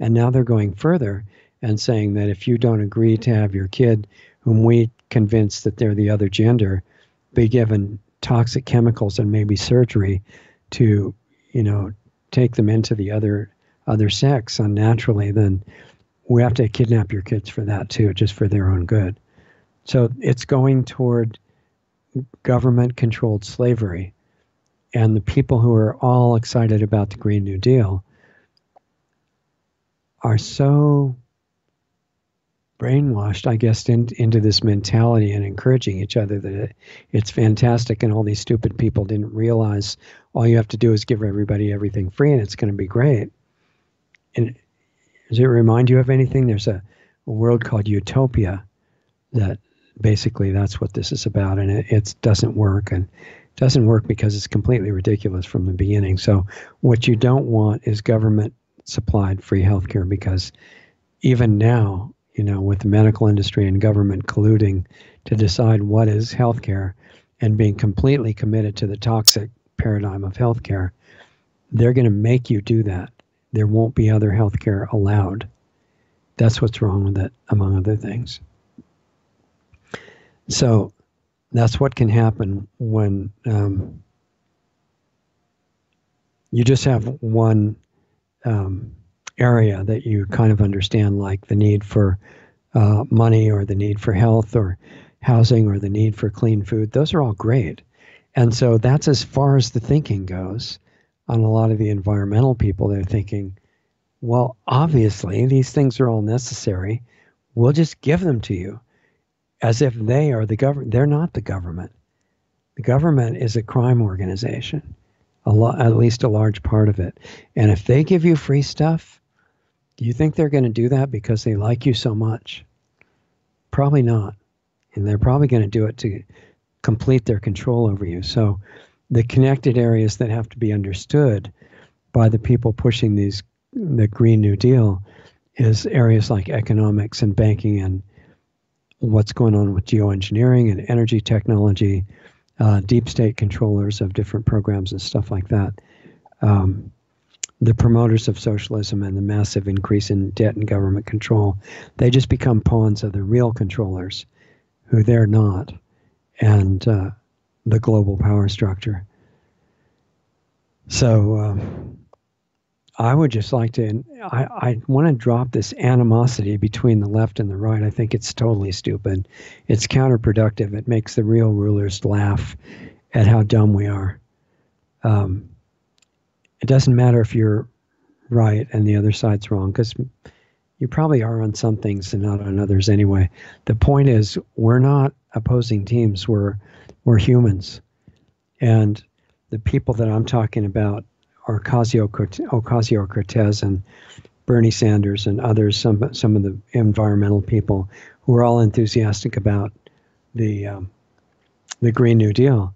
Speaker 1: And now they're going further and saying that if you don't agree to have your kid, whom we convince that they're the other gender, be given toxic chemicals and maybe surgery to, take them into the other sex unnaturally, then we have to kidnap your kids for that too, just for their own good. So it's going toward government-controlled slavery. And the people who are all excited about the Green New Deal are so brainwashed, I guess, into this mentality and encouraging each other that it's fantastic, and all these stupid people didn't realize all you have to do is give everybody everything free and it's going to be great. And does it remind you of anything? There's a world called Utopia that basically that's what this is about, and it doesn't work. And Doesn't work because it's completely ridiculous from the beginning. So what you don't want is government supplied free healthcare, because even now, with the medical industry and government colluding to decide what is healthcare and being completely committed to the toxic paradigm of healthcare, they're going to make you do that. There won't be other healthcare allowed. That's what's wrong with it, among other things. So that's what can happen when you just have one area that you kind of understand, like the need for money, or the need for health or housing, or the need for clean food. Those are all great. And so that's as far as the thinking goes on a lot of the environmental people. They're thinking, well, obviously these things are all necessary. We'll just give them to you, as if they are the government. They're not the government. The government is a crime organization, at least a large part of it. And if they give you free stuff, do you think they're going to do that because they like you so much? Probably not. And they're probably going to do it to complete their control over you. So the connected areas that have to be understood by the people pushing the Green New Deal is areas like economics and banking, and what's going on with geoengineering and energy technology, deep state controllers of different programs and stuff like that. The promoters of socialism and the massive increase in debt and government control, they just become pawns of the real controllers, who they're not, and the global power structure. So I would just like to, I want to drop this animosity between the left and the right. I think it's totally stupid. It's counterproductive. It makes the real rulers laugh at how dumb we are. It doesn't matter if you're right and the other side's wrong, because you probably are on some things and not on others anyway. The point is, we're not opposing teams. We're humans. And the people that I'm talking about are Ocasio-Cortez and Bernie Sanders and others, some of the environmental people who are all enthusiastic about the Green New Deal.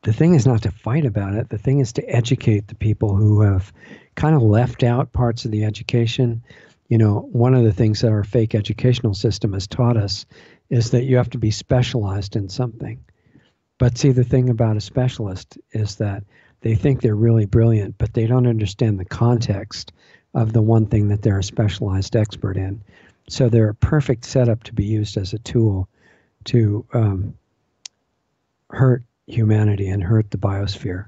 Speaker 1: The thing is not to fight about it. The thing is to educate the people who have kind of left out parts of the education. One of the things that our fake educational system has taught us is that you have to be specialized in something. But see, the thing about a specialist is that they think they're really brilliant, but they don't understand the context of the one thing that they're a specialized expert in. So they're a perfect setup to be used as a tool to hurt humanity and hurt the biosphere,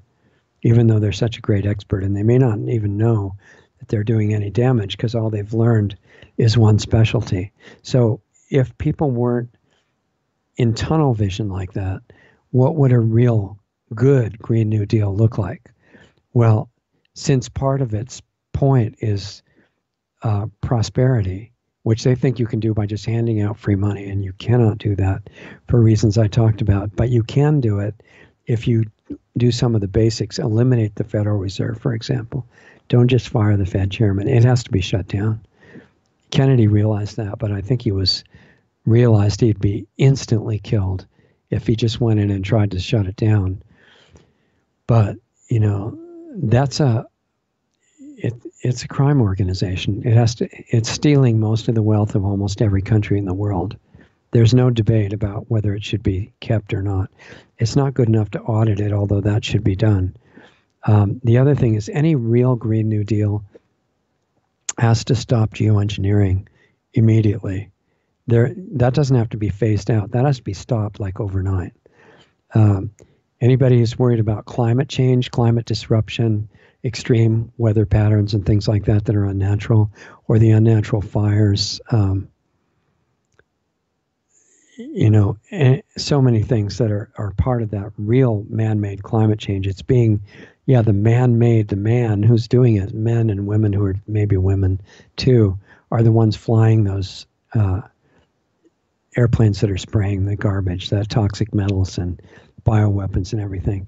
Speaker 1: even though they're such a great expert. And they may not even know that they're doing any damage, because all they've learned is one specialty. So if people weren't in tunnel vision like that, what would a real good Green New Deal look like? Well, since part of its point is prosperity, which they think you can do by just handing out free money, and you cannot do that for reasons I talked about, but you can do it if you do some of the basics. Eliminate the Federal Reserve, for example. Don't just fire the Fed chairman. It has to be shut down. Kennedy realized that, but I think he realized he'd be instantly killed if he just went in and tried to shut it down. But, that's it's a crime organization. It's stealing most of the wealth of almost every country in the world. There's no debate about whether it should be kept or not. It's not good enough to audit it, although that should be done. The other thing is, any real Green New Deal has to stop geoengineering immediately. That doesn't have to be phased out. That has to be stopped like overnight. Anybody who's worried about climate change, climate disruption, extreme weather patterns and things like that are unnatural, or the unnatural fires, so many things that are part of that real man-made climate change. It's being, the man-made, the man who's doing it, men and women who are maybe women too, are the ones flying those airplanes that are spraying the garbage, the toxic metals and bioweapons and everything.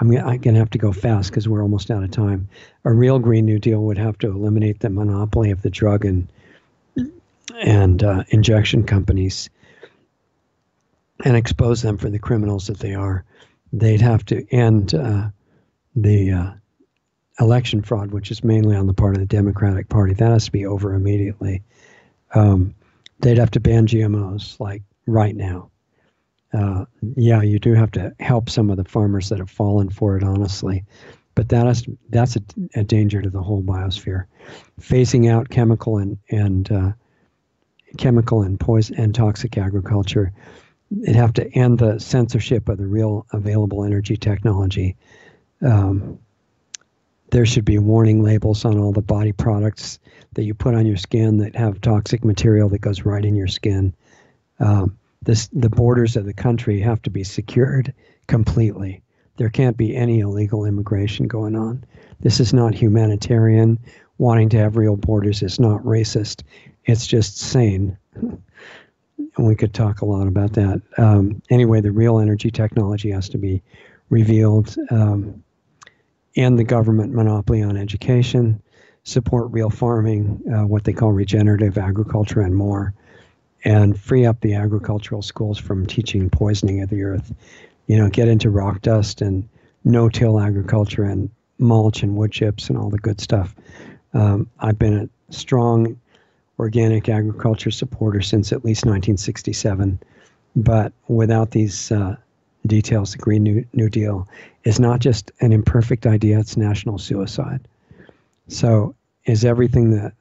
Speaker 1: I'm going to have to go fast because we're almost out of time. A real Green New Deal would have to eliminate the monopoly of the drug and injection companies and expose them for the criminals that they are. they'd have to end the election fraud, which is mainly on the part of the Democratic Party. That has to be over immediately. They'd have to ban GMOs like right now. Yeah, you do have to help some of the farmers that have fallen for it, honestly, but that's a danger to the whole biosphere. Phasing out chemical and poison and toxic agriculture. It'd have to end the censorship of the real available energy technology. There should be warning labels on all the body products that you put on your skin that have toxic material that goes right in your skin. The borders of the country have to be secured completely. There can't be any illegal immigration going on. This is not humanitarian. Wanting to have real borders is not racist. It's just sane. And we could talk a lot about that. Anyway, the real energy technology has to be revealed. End the government monopoly on education. Support real farming, what they call regenerative agriculture and more. And free up the agricultural schools from teaching poisoning of the earth. Get into rock dust and no-till agriculture and mulch and wood chips and all the good stuff. I've been a strong organic agriculture supporter since at least 1967. But without these details, the Green New Deal is not just an imperfect idea, it's national suicide. So is everything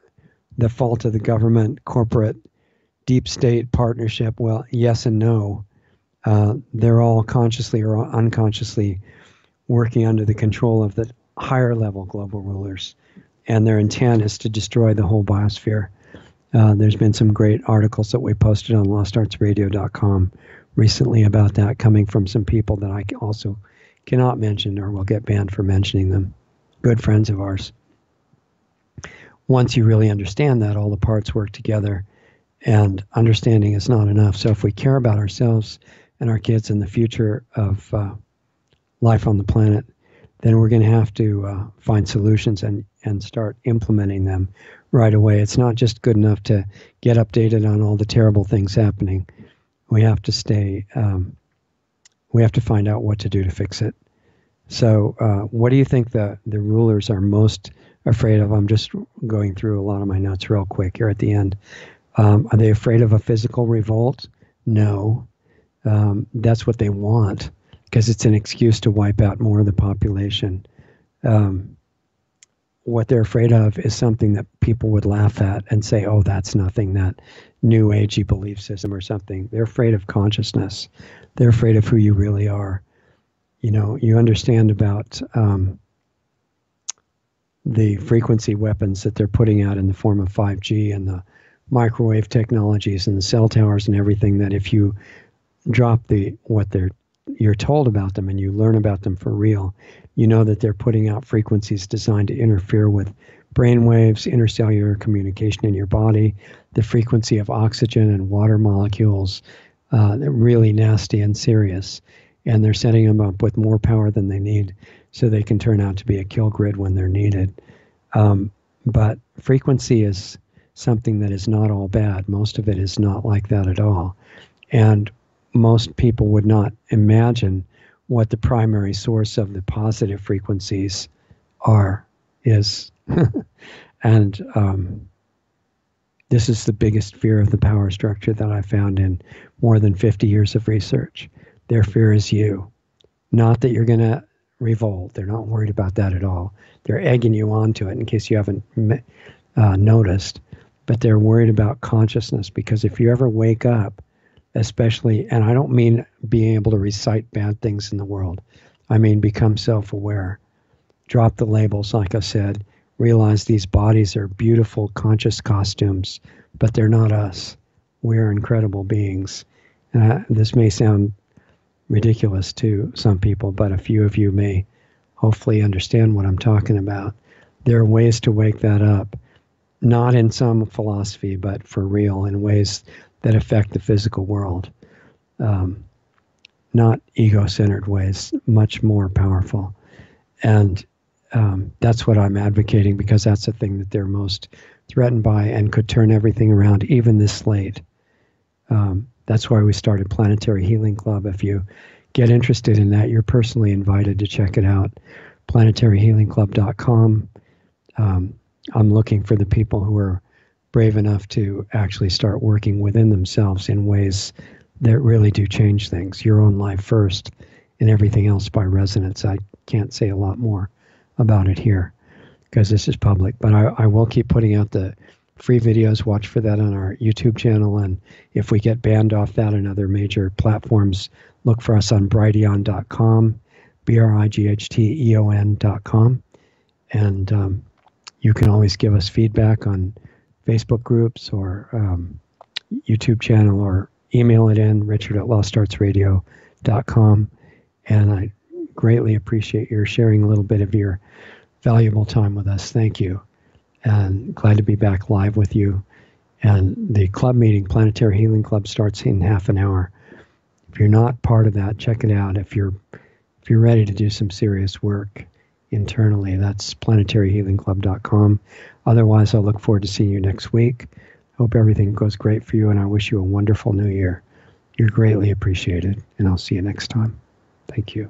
Speaker 1: the fault of the government, corporate, deep state partnership? Well, yes and no. They're all consciously or unconsciously working under the control of the higher level global rulers. And their intent is to destroy the whole biosphere. There's been some great articles that we posted on lostartsradio.com recently about that, coming from some people that I also cannot mention or will get banned for mentioning them. Good friends of ours. Once you really understand that, all the parts work together, and understanding is not enough. So if we care about ourselves and our kids and the future of life on the planet, then we're going to have to find solutions and start implementing them right away. It's not just good enough to get updated on all the terrible things happening. We have to we have to find out what to do to fix it. So what do you think the rulers are most afraid of? I'm just going through a lot of my notes real quick here at the end. Are they afraid of a physical revolt? No. That's what they want, because it's an excuse to wipe out more of the population. What they're afraid of is something that people would laugh at and say, oh, that's nothing, that new agey belief system or something. They're afraid of consciousness. They're afraid of who you really are. You understand about the frequency weapons that they're putting out in the form of 5G and the microwave technologies and the cell towers and everything, that if you drop you're told about them and you learn about them for real, you know that they're putting out frequencies designed to interfere with brain waves, intercellular communication in your body, the frequency of oxygen and water molecules. They're really nasty and serious. And they're setting them up with more power than they need so they can turn out to be a kill grid when they're needed. But frequency is something that is not all bad. Most of it is not like that at all. And most people would not imagine what the primary source of the positive frequencies is. And this is the biggest fear of the power structure that I found in more than 50 years of research. Their fear is you. Not that you're going to revolt. They're not worried about that at all. They're egging you on to it in case you haven't noticed. But they're worried about consciousness, because if you ever wake up, especially, and I don't mean being able to recite bad things in the world. I mean become self-aware. Drop the labels, like I said. Realize these bodies are beautiful, conscious costumes, but they're not us. We're incredible beings. This may sound ridiculous to some people, but a few of you may hopefully understand what I'm talking about. There are ways to wake that up, not in some philosophy, but for real, in ways that affect the physical world. Not ego-centered ways, much more powerful. And that's what I'm advocating, because that's the thing that they're most threatened by and could turn everything around, even this late. That's why we started Planetary Healing Club. If you get interested in that, you're personally invited to check it out. PlanetaryHealingClub.com. I'm looking for the people who are brave enough to actually start working within themselves in ways that really do change things. Your own life first, and everything else by resonance. I can't say a lot more about it here because this is public, but I will keep putting out the free videos. Watch for that on our YouTube channel, and if we get banned off that and other major platforms, look for us on Brighteon.com, BRIGHTEON.com, and you can always give us feedback on Facebook groups or YouTube channel, or email it in, richard@lostartsradio.com. And I greatly appreciate your sharing a little bit of your valuable time with us. Thank you. And glad to be back live with you. And the club meeting, Planetary Healing Club, starts in half an hour. If you're not part of that, check it out. If you're ready to do some serious work internally, that's planetaryhealingclub.com. Otherwise, I'll look forward to seeing you next week. Hope everything goes great for you, and I wish you a wonderful new year. You're greatly appreciated, and I'll see you next time. Thank you.